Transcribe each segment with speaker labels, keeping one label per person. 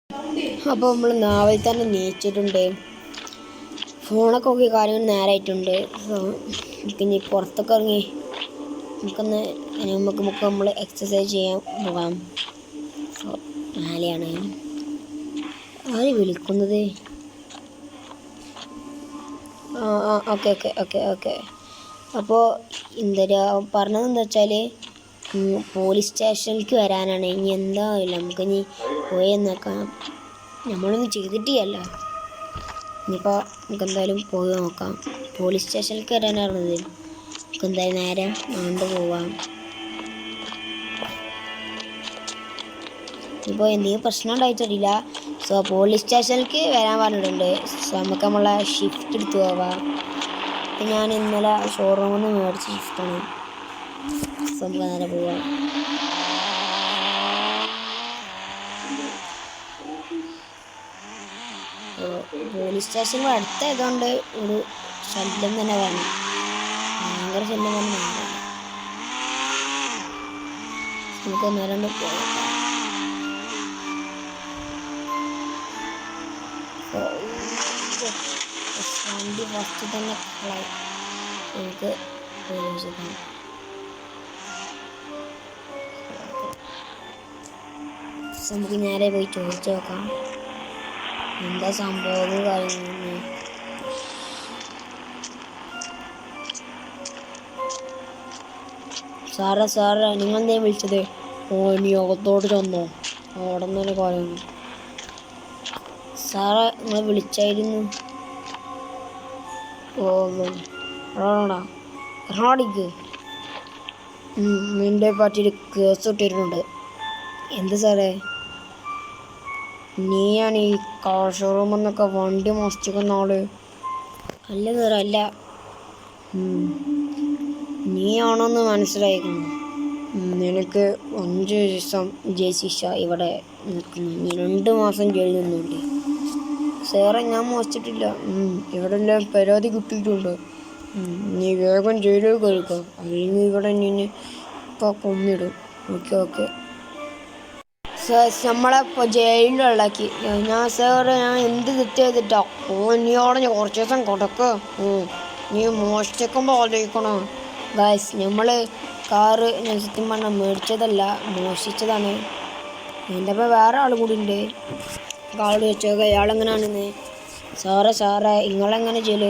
Speaker 1: അപ്പോൾ നമ്മൾ നാവിൽ തന്നെ നീച്ചിട്ടുണ്ട്. ഫോണൊക്കെ നോക്കി കാര്യങ്ങൾ നേരായിട്ടുണ്ട്. പിന്നെ പുറത്തൊക്കെ ഇറങ്ങി നമുക്ക് നമ്മൾ എക്സസൈസ് ചെയ്യാൻ പോകാം. മേലെയാണ് ആര് വിളിക്കുന്നത്? Okay okay okay okay. അപ്പോൾ പറഞ്ഞതെന്താ വെച്ചാൽ പോലീസ് സ്റ്റേഷനിലേക്ക് വരാനാണ്. ഇനി എന്താവില്ല, നമുക്കിനി പോയി നോക്കാം. നമ്മളൊന്നും ചെയ്തിട്ടില്ല. ഇനിയിപ്പോൾ നമുക്ക് എന്തായാലും പോയി നോക്കാം. പോലീസ് സ്റ്റേഷനിലേക്ക് വരാനാണത്. നമുക്ക് എന്തായാലും നേരെ അങ്ങോട്ട് പോവാം. ഇപ്പോൾ എന്തെങ്കിലും പ്രശ്നം ഉണ്ടായിട്ടില്ല. സോ പോലീസ് സ്റ്റേഷനിലേക്ക് വരാൻ പറഞ്ഞിട്ടുണ്ട്. സോ നമുക്ക് നമ്മളെ ഷിഫ്റ്റ് എടുത്ത് പോവാം. ഞാൻ ഇന്നലെ ഷോറൂമിൽ നിന്ന് മേടിച്ച ഷിഫ്റ്റാണ്. സോ നമുക്ക് നേരെ പോവാം. പോലീസ് സ്റ്റേഷൻ അടുത്തായതുകൊണ്ട് ഒരു ശല്യം തന്നെ വേണം. ഭയങ്കര ശല്യം തന്നെ വേണം. നമുക്ക് നേരം പോകാം. വണ്ടി ഫസ്റ്റ് തന്നെ നമുക്ക് നമുക്ക് നേരെ പോയി ചോദിച്ചു നോക്കാം എന്താ സംഭവം കാര്യങ്ങളൊന്നും. സാറേ നിങ്ങളെന്തേ വിളിച്ചത്? നീ അകത്തോട്ട് ചെന്നോ? അവിടെ നിന്ന് കാര്യങ്ങൾ സാറേ നിങ്ങൾ വിളിച്ചായിരുന്നു. എറണാടിക്ക് നിന്റെ പാർട്ടിയിൽ കേസ് ഇട്ടിട്ടുണ്ട്. എന്ത് സാറേ? നീയാണ് ഈ കാർ ഷോറൂമെന്നൊക്കെ വണ്ടി മോഷ്ടിക്കുന്ന ആള്? അല്ല സാറേ, അല്ല. നീയാണോന്ന് മനസ്സിലായിരുന്നു. നിനക്ക് 5 ദിവസം ജയിൽ ശിക്ഷ ഇവിടെ നിൽക്കുന്നു. നീ 2 മാസം ജയിലിൽ നിന്നുണ്ട്. സാറേ ഞാൻ മോഷ്ടിച്ചിട്ടില്ല. ഇവിടെ എല്ലാം പരാതി കിട്ടിയിട്ടുണ്ട്. നീ വേഗം ജയിലിൽ കഴിക്കാം, അല്ലെങ്കിൽ ഇവിടെ നിന്നെ ഇപ്പോൾ കൊന്നിടും. ഓക്കെ. നമ്മളിപ്പോൾ ജയിലിലുള്ളാക്കി. സാറ് ഞാൻ എന്ത് തെറ്റ് ചെയ്തിട്ടാ? നീയോടെ ഞാൻ കുറച്ച് ദിവസം കൊടുക്ക്. നീ മോഷ്ടിക്കുമ്പോൾ ആലോചിക്കണം. ഗായ്സ്, നമ്മൾ കാറ് ഞാൻ സത്യം പറഞ്ഞാൽ മേടിച്ചതല്ല, മോഷ്ടിച്ചതാണ്. എൻ്റെ അപ്പോൾ വേറെ ആൾ കൂടി ഉണ്ട്. ആളോട് ചോദിച്ചോക്കെ അയാളെങ്ങനെയാണെന്ന്. സാറേ നിങ്ങളെങ്ങനെ ജയില്?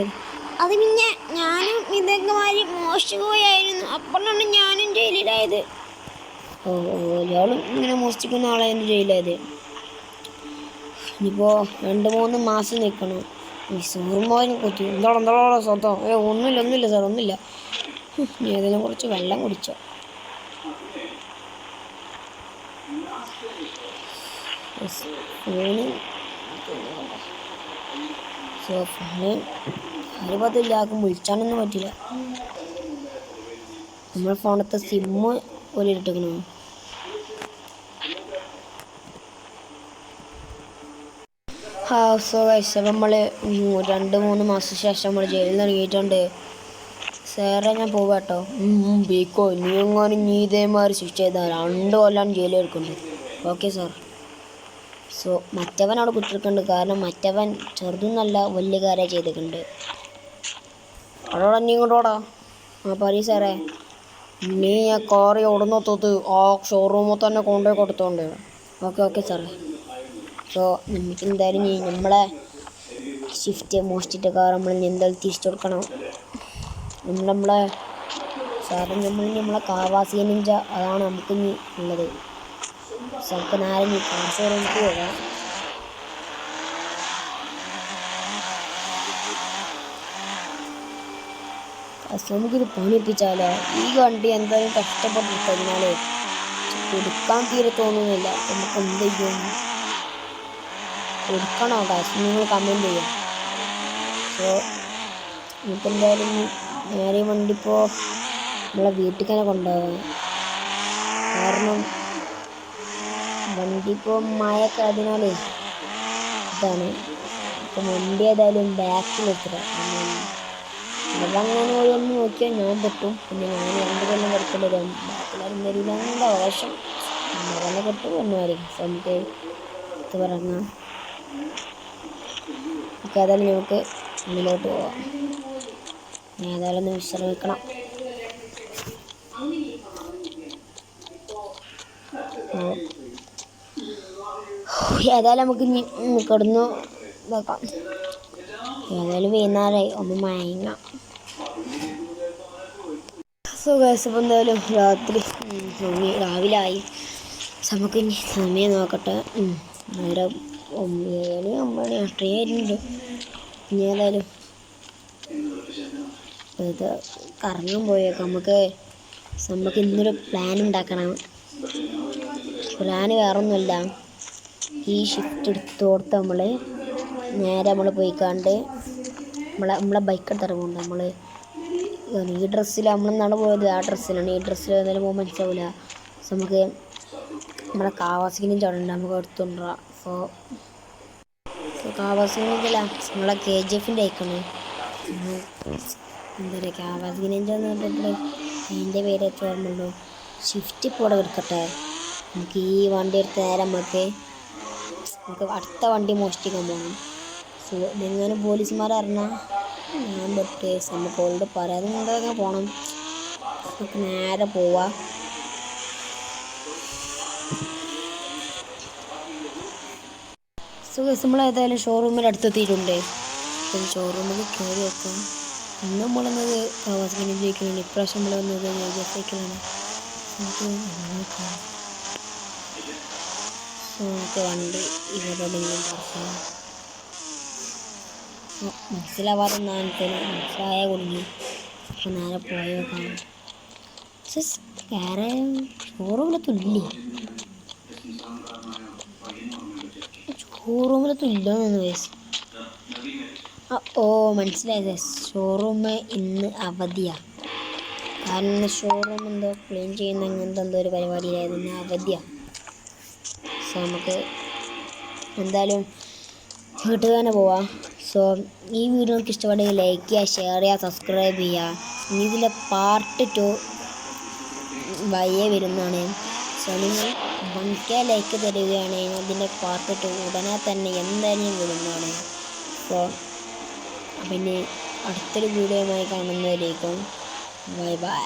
Speaker 1: അത് പിന്നെ ഞാനും ഇതേമാതിരി മോഷ്ടിച്ചു പോയായിരുന്നു. അപ്പോഴാണ് ഞാനും ജയിലിലായത്. ഇയാളും ഇങ്ങനെ മോഷ്ടിക്കുന്ന ആളായിരുന്നു ജയിലായത്. ഇനിയിപ്പോൾ 2-3 മാസം നിൽക്കണം. സൂർമോനും കുത്തി എന്താ സ്വന്തം? ഒന്നുമില്ല സാർ, ഒന്നുമില്ല. നീ ഏതെങ്കിലും കുറച്ച് വെള്ളം കുടിച്ചോ? ഫോണ് ആരും ആർക്കും വിളിച്ചാനൊന്നും പറ്റില്ല. നമ്മുടെ ഫോണത്തെ സിമ്മ് പോലെ ഇട്ടിരിക്കണോ? നമ്മൾ 2-3 മാസം ശേഷം നമ്മൾ ജയിലിൽ നിന്ന് ഇറങ്ങിയിട്ടുണ്ട്. സാറേ ഞാൻ പോവാട്ടോ. ബീക്കോ, നീ എങ്ങാനും നീ ഇതേമാതിരി ശിക്ഷ ചെയ്താൽ 2 കൊല്ലം ജയിലിൽ എടുക്കുന്നുണ്ട്. Okay sir. സോ മറ്റവൻ അവിടെ കുത്തിരിക്കുന്നുണ്ട്. കാരണം മറ്റവൻ ചെറുതൊന്നല്ല, വലിയ കാര്യം ചെയ്തിട്ടുണ്ട്. അതോടെ നീ ഇങ്ങോട്ടോടാ. പറയൂ സാറേ. നീ ആ കാറി ഓടുന്നൊത്തത് ആ ഷോറൂമിൽ തന്നെ കൊണ്ടുപോയി കൊടുത്തോണ്ട്. ഓക്കെ സാറേ. സോ നമുക്ക് എന്തായാലും നമ്മളെ ഷിഫ്റ്റ് മോഷ്ടിച്ച കാർ നമ്മൾ എന്തായാലും തിരിച്ചു കൊടുക്കണം. നമ്മളെ സാറ് നമ്മളെ കാവാസി നിഞ്ച അതാണ് നമുക്ക് ഇനി ഉള്ളത്. സോ നമുക്ക് നേരെ കാർ ഷോറൂമിലേക്ക് പോകാം. നമുക്കിത് പണിയെത്തിച്ചാലോ? ഈ വണ്ടി എന്തായാലും കഷ്ടപ്പെട്ട് കഴിഞ്ഞാൽ കൊടുക്കാൻ തീരെ തോന്നുന്നില്ല. നമുക്ക് എന്ത് ചെയ്യും? കൊടുക്കണോ? കാശ് നിങ്ങൾ കമൻറ്റ് ചെയ്യും. സോ നമുക്കെന്തായാലും നേരെ വണ്ടി ഇപ്പോൾ നമ്മളെ വീട്ടിൽ തന്നെ കൊണ്ടുപോകാം. കാരണം വണ്ടി ഇപ്പോൾ മഴയൊക്കെ അതിനാൽ ഇതാണ്. ഇപ്പം വണ്ടി ഏതായാലും ബാക്കിലെത്തുക. അതങ്ങനെ ഒന്ന് നോക്കിയാൽ ഞാൻ പറ്റും. പിന്നെ ഞാൻ 2 കൊല്ലം കിടക്കേണ്ടി വരും. ബാക്കിയെല്ലാവരും വരില്ല എന്നുള്ള അവകാശം. നമ്മളെ കിട്ടും ഒന്നുമായിരിക്കും. നമുക്ക് പുറത്ത് ഇറങ്ങാം. ഏതായാലും നമുക്ക് ഉള്ളിലോട്ട് പോവാം. ഏതായാലും ഒന്ന് വിശ്രമിക്കണം. ഏതായാലും നമുക്ക് കിടന്നു നോക്കാം. ഏതായാലും വൈകുന്നേരമായി, ഒന്ന് മയങ്ങാം. എന്തായാലും രാവിലെ ആയി. നമുക്ക് ഇനി സമയം നോക്കട്ടെ. നേരം 9 മണി അത്രേ ആയിട്ടുണ്ട്. ഇനി ഏതായാലും ഇത് കറങ്ങാൻ പോയേക്കാം. നമുക്ക് ഇന്നൊരു പ്ലാൻ ഉണ്ടാക്കണം. പ്ലാന് വേറൊന്നുമില്ല, ഈ ഷിഫ്റ്റ് എടുത്തോടത്ത് നേരെ പോയിക്കാണ്ട് നമ്മളെ ബൈക്ക് എടുത്തിട്ട് പോകുന്നുണ്ട്. ഈ ഡ്രസ്സിൽ നമ്മളെന്നാണ് പോയത്, ആ ഡ്രസ്സിലാണ്. ഈ ഡ്രസ്സിൽ ഏതായാലും പോകുമ്പോൾ മനസ്സിലാവില്ല. സോ നമുക്ക് നമ്മളെ കാവാസിനും ചടണ്ട്, നമുക്ക് എടുത്തുകൊണ്ടുവരാം. കാവാസിനില്ല, നമ്മളെ KGF അയക്കണേ. എന്താ പറയുക, കാവാസിനെഞ്ചെന്ന് പറഞ്ഞിട്ട് അതിൻ്റെ പേര് വെച്ച് ഓർമ്മയുള്ളൂ. ഷിഫ്റ്റ് ഇപ്പോൾ ഇവിടെ എടുക്കട്ടെ. നമുക്ക് ഈ വണ്ടി എടുത്ത് നേരെ നമുക്ക് അടുത്ത വണ്ടി മോഷ്ടിക്കാൻ പോകണം. സോ ഇതെങ്ങനെ പോലീസുമാർ അറിഞ്ഞാൽ ഞാൻ പെട്ട് നമുക്ക് ഓൾഡ് പരാതി കൊണ്ടൊക്കെ പോകണം. നമുക്ക് നേരെ പോവാം. നമ്മൾ ഏതായാലും ഷോറൂമിൽ അടുത്തെത്തിയിട്ടുണ്ട്. ഷോറൂമിൽ കയറി വെക്കാം. ഇന്ന് നമ്മളെന്നത് കാവാസിനെ ജയിക്കുന്നുണ്ട്. ഇപ്രാവശ്യം നമ്മൾ വന്നത് സൈക്കിളാണ്. നമുക്ക് വണ്ടി ഇവിടെ മനസ്സിലാവാതെ മനസ്സിലായ കുടുങ്ങി. അപ്പം നേരെ പോയേക്കാം. വേറെ ഷോറൂമിലൊന്നുമില്ലേ? ഷോറൂമിലൊന്നുമില്ലാന്ന് വയസ്സ്. മനസ്സിലായത്, ഷോറൂം ഇന്ന് അവധിയാണ്. കാരണം ഇന്ന് ഷോറൂം എന്തോ ക്ലീൻ ചെയ്യുന്ന അങ്ങനത്തെ എന്തോ ഒരു പരിപാടിയിലായിരുന്നു. ഇന്ന് അവധിയാണ്. സോ നമുക്ക് എന്തായാലും വീട്ടിൽ തന്നെ പോവാം. സോ ഈ വീഡിയോ നിങ്ങൾക്ക് ഇഷ്ടപ്പെട്ടെങ്കിൽ ലൈക്ക് ചെയ്യുക, ഷെയർ ചെയ്യുക, സബ്സ്ക്രൈബ് ചെയ്യുക. ഇനി ഇതിൻ്റെ പാർട്ട് 2 വയ്യേ വരുന്നതാണ്. സോ നിങ്ങൾ 1K ലൈക്ക് തരികയാണെങ്കിൽ അതിൻ്റെ പാർട്ട് 2 ഉടനെ തന്നെ എന്തായാലും വരുന്നതാണ്. സോ പിന്നെ അടുത്തൊരു വീഡിയോയുമായി കാണുന്നതിലേക്കും ബൈ ബൈ.